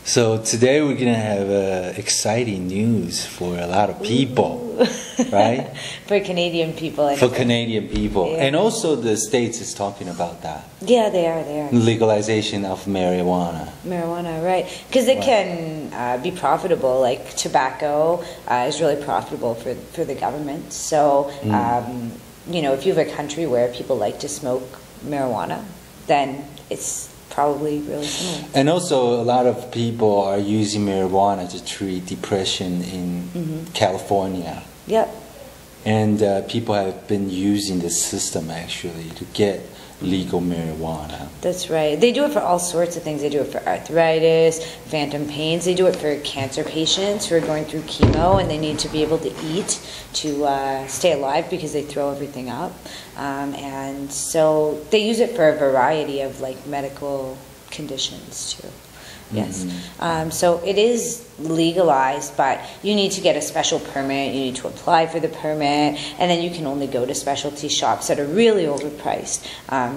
So today we're gonna have exciting news for a lot of people, right? For Canadian people. For Canadian people, yeah. And also the States is talking about that. Yeah, they are. Legalization of marijuana. Marijuana, right? Because it can be profitable. Like tobacco is really profitable for the government. So you know, if you have a country where people like to smoke marijuana, then it's probably really similar. And also a lot of people are using marijuana to treat depression in California. Yep. And people have been using the system actually to get legal marijuana. That's right. They do it for all sorts of things. They do it for arthritis, phantom pains. They do it for cancer patients who are going through chemo and they need to be able to eat to stay alive because they throw everything up. And so they use it for a variety of like medical conditions too. Yes. So it is legalized, but you need to get a special permit. You need to apply for the permit, and then you can only go to specialty shops that are really overpriced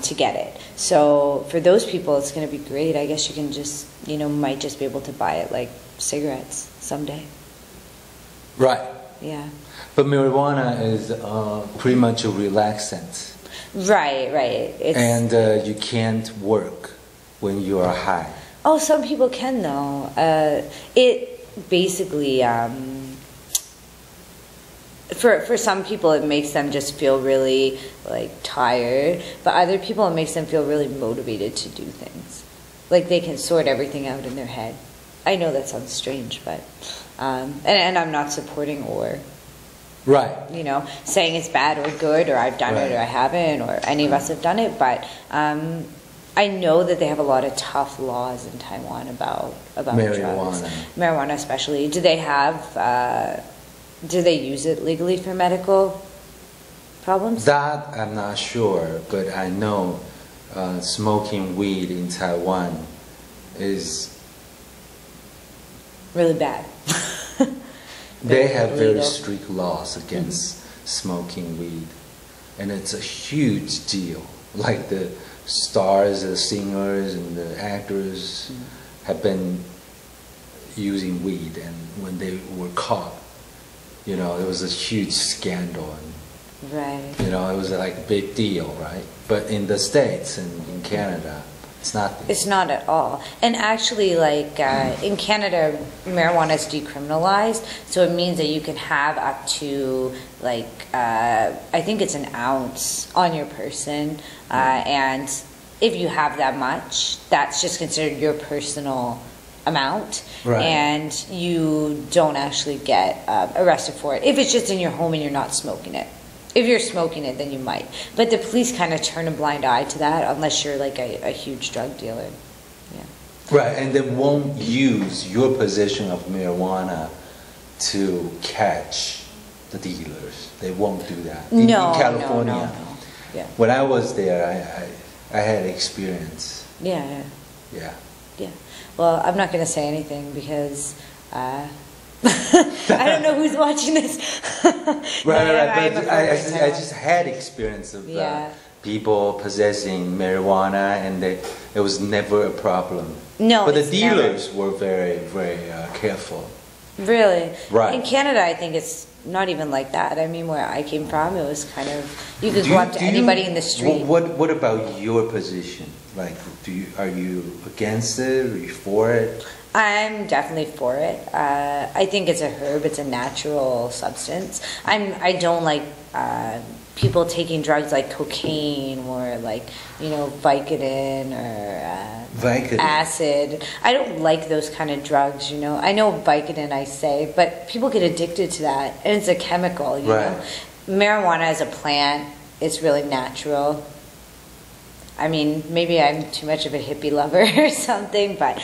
to get it. So for those people, it's going to be great. I guess you can just, you know, might just be able to buy it like cigarettes someday. Right. Yeah. But marijuana is pretty much a relaxant. Right. And you can't work when you are high. Oh, some people can though. It basically, for some people, it makes them just feel really like tired. But other people, it makes them feel really motivated to do things. Like they can sort everything out in their head. I know that sounds strange, but and I'm not supporting or. Right. You know, saying it's bad or good, or I've done it or I haven't, or any of us have done it, but. I know that they have a lot of tough laws in Taiwan about marijuana. Drugs. Marijuana especially. Do they have, do they use it legally for medical problems? That I'm not sure, but I know smoking weed in Taiwan is... really bad. They have very strict laws against smoking weed. And it's a huge deal. Like the stars, the singers, and the actors have been using weed, and when they were caught, you know, it was a huge scandal, and right. you know, it was like a big deal, right? But in the States and in Canada, it's not. It's not at all. And actually, like in Canada, marijuana is decriminalized, so it means that you can have up to like I think it's an ounce on your person, and if you have that much, that's just considered your personal amount, and you don't actually get arrested for it if it's just in your home and you're not smoking it. If you're smoking it, then you might. But the police kind of turn a blind eye to that unless you're like a huge drug dealer. Yeah. Right, and they won't use your possession of marijuana to catch the dealers. They won't do that. In California. No. Yeah. When I was there, I had experience. Yeah. Yeah. Well, I'm not going to say anything because... I don't know who's watching this. Right. But I just had experience of people possessing marijuana, and it was never a problem. No, but the dealers were very, very careful. Really? Right. In Canada, I think it's not even like that. I mean, where I came from, it was kind of you could go up to anybody in the street. What about your position? Like, are you against it? Are you for it? I'm definitely for it. I think it's a herb. It's a natural substance. I don't like people taking drugs like cocaine or like, you know, Vicodin or acid. I don't like those kind of drugs, you know. I know Vicodin, I say, but people get addicted to that, and it's a chemical, you know. Marijuana is a plant. It's really natural. I mean, maybe I'm too much of a hippie lover or something, but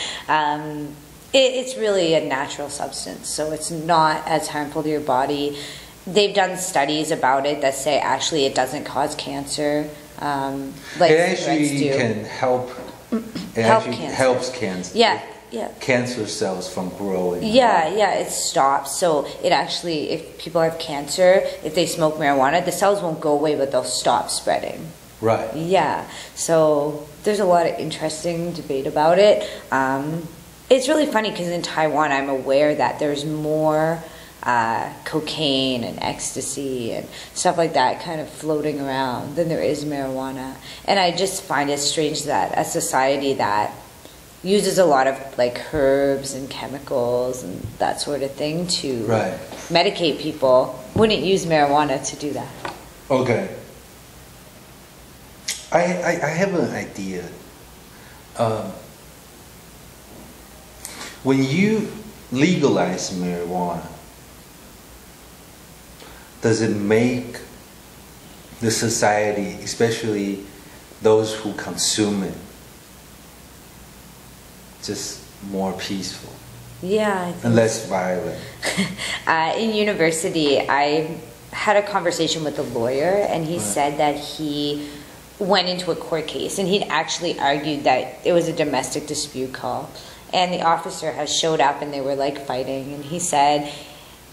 it's really a natural substance, so it's not as harmful to your body. They've done studies about it that say actually it doesn't cause cancer, like it actually do. Can help. It actually helps cancer. Yeah. Cancer cells from growing. Yeah, it stops. So it actually, if people have cancer, if they smoke marijuana, the cells won't go away, but they'll stop spreading. Right. Yeah. So there's a lot of interesting debate about it. It's really funny because in Taiwan, I'm aware that there's more cocaine and ecstasy and stuff like that kind of floating around than there is marijuana. And I just find it strange that a society that uses a lot of like herbs and chemicals and that sort of thing to medicate people wouldn't use marijuana to do that. Okay. I have an idea. When you legalize marijuana, does it make the society, especially those who consume it, just more peaceful? Yeah, I think and less violent. In university, I had a conversation with a lawyer, and he said that he went into a court case, and he'd actually argued that it was a domestic dispute call, and the officer has showed up, and they were like fighting, and he said,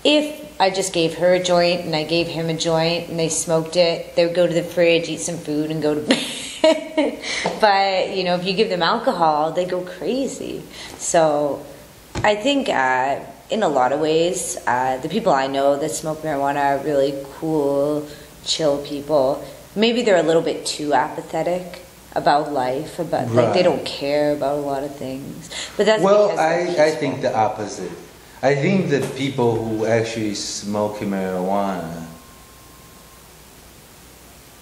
if I just gave her a joint and I gave him a joint and they smoked it, they would go to the fridge, eat some food, and go to bed. But, you know, if you give them alcohol, they go crazy. So I think in a lot of ways, the people I know that smoke marijuana are really cool, chill people. Maybe they're a little bit too apathetic about life, about like they don't care about a lot of things. But that's I think the opposite. I think that people who actually smoke marijuana,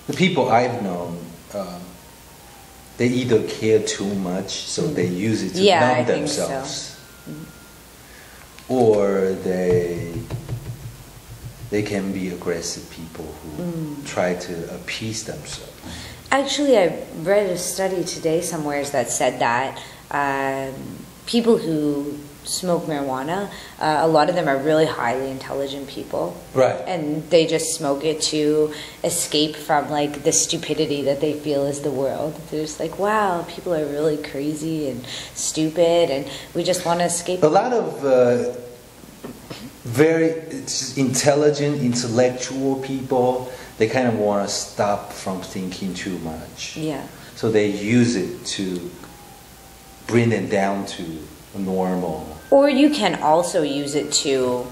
the people I've known, they either care too much, so they use it to numb themselves, or they can be aggressive people who try to appease themselves. Actually, I read a study today somewhere that said that people who smoke marijuana, a lot of them are really highly intelligent people. Right. And they just smoke it to escape from like the stupidity that they feel is the world. They're just like, wow, people are really crazy and stupid and we just want to escape. A lot of very intelligent, intellectual people, they kind of want to stop from thinking too much. Yeah. So they use it to bring it down to normal. Or you can also use it to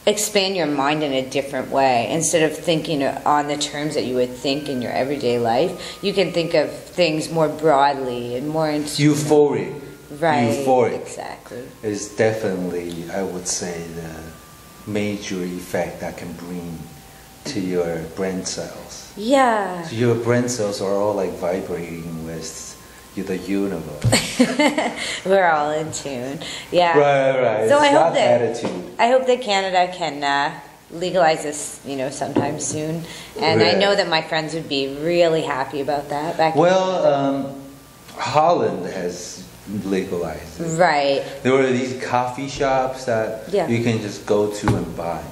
expand your mind in a different way. Instead of thinking on the terms that you would think in your everyday life, you can think of things more broadly and more into euphoric. Right. Euphoric. Exactly. Is definitely, I would say, the major effect that can bring to your brain cells. Yeah. So your brain cells are all like vibrating with the universe. We're all in tune. Yeah. Right. So it's I hope that Canada can legalize this, you know, sometime soon. And I know that my friends would be really happy about that. Holland has legalized it. Right. There were these coffee shops that you can just go to and buy.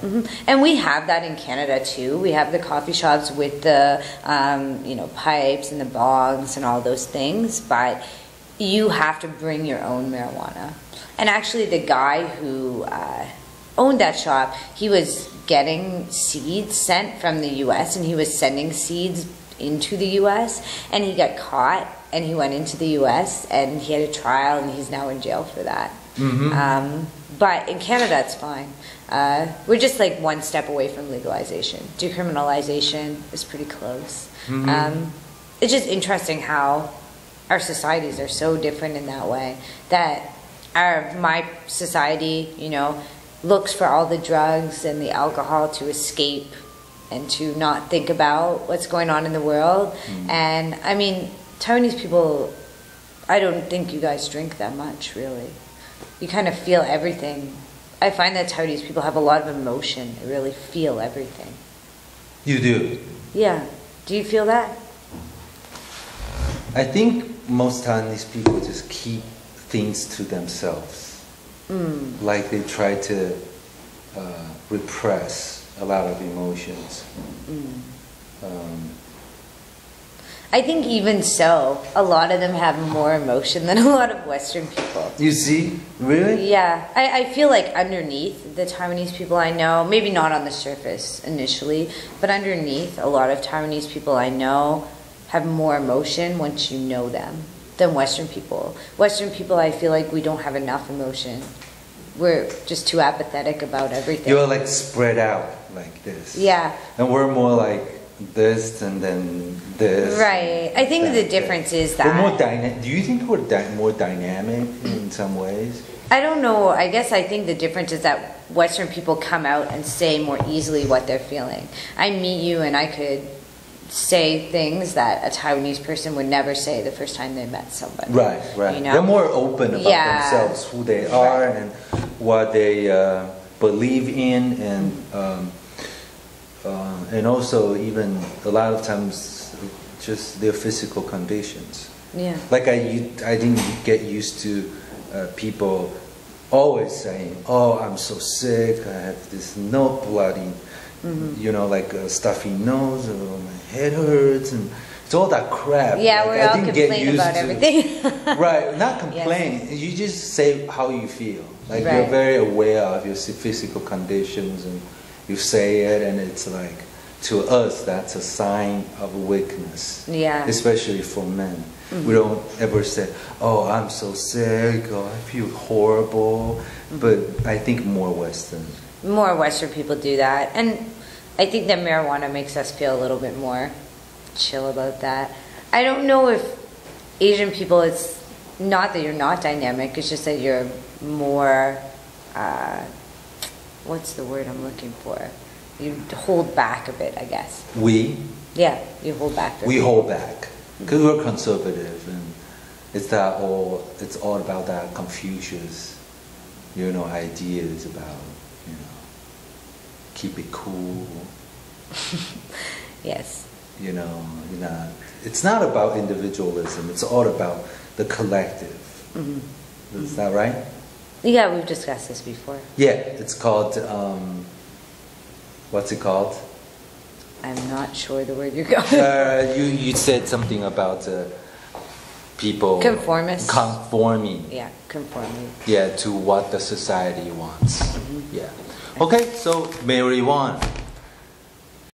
And we have that in Canada too. We have the coffee shops with the you know, pipes and the bongs and all those things, but you have to bring your own marijuana. And actually the guy who owned that shop, he was getting seeds sent from the US and he was sending seeds into the US and he got caught and he went into the US and he had a trial and he's now in jail for that. But in Canada it's fine. We're just like one step away from legalization. Decriminalization is pretty close. It's just interesting how our societies are so different in that way. That my society, you know, looks for all the drugs and the alcohol to escape and to not think about what's going on in the world. And I mean, Taiwanese people, I don't think you guys drink that much, really. You kind of feel everything. I find that Taiwanese people have a lot of emotion. They really feel everything. You do? Yeah. Do you feel that? I think most Taiwanese people just keep things to themselves. Like they try to repress a lot of emotions. I think even so, a lot of them have more emotion than a lot of Western people. You see? Really? Yeah. I feel like underneath the Taiwanese people I know, maybe not on the surface initially, but underneath, a lot of Taiwanese people I know have more emotion once you know them. than Western people. Western people, I feel like we don't have enough emotion. We're just too apathetic about everything. You're like spread out like this. Yeah. And we're more like this and then this. Right. I think the difference is that... We're more dynamic. Do you think we're more dynamic in some ways? I don't know. I guess I think the difference is that Western people come out and say more easily what they're feeling. I meet you and I could say things that a Taiwanese person would never say the first time they met somebody. Right, right. You know? They're more open about themselves, who they are, and what they believe in, and also even a lot of times just their physical conditions. Yeah. Like I didn't get used to people always saying, "Oh, I'm so sick. I have this bloody." You know, like a stuffy nose, or my head hurts, and it's all that crap. Yeah, like, we're all complaining about everything. Right, not complain. Yes. You just say how you feel. Like you're very aware of your physical conditions, and you say it, and it's like, to us, that's a sign of weakness. Yeah. Especially for men. We don't ever say, "Oh, I'm so sick," or "I feel horrible." But I think more Western people do that, and I think that marijuana makes us feel a little bit more chill about that. I don't know if Asian people, it's not that you're not dynamic, it's just that you're more, what's the word I'm looking for? You hold back a bit, I guess. Yeah, you hold back. We hold back because we're conservative, and it's all about that Confucius, ideas about, keep it cool. Yes. It's not about individualism. It's all about the collective. Is that right? Yeah, we've discussed this before. Yeah, it's called, what's it called? I'm not sure the word you're going. You said something about people... Conforming. Yeah, conforming. Yeah, to what the society wants. Yeah. Okay, so marijuana.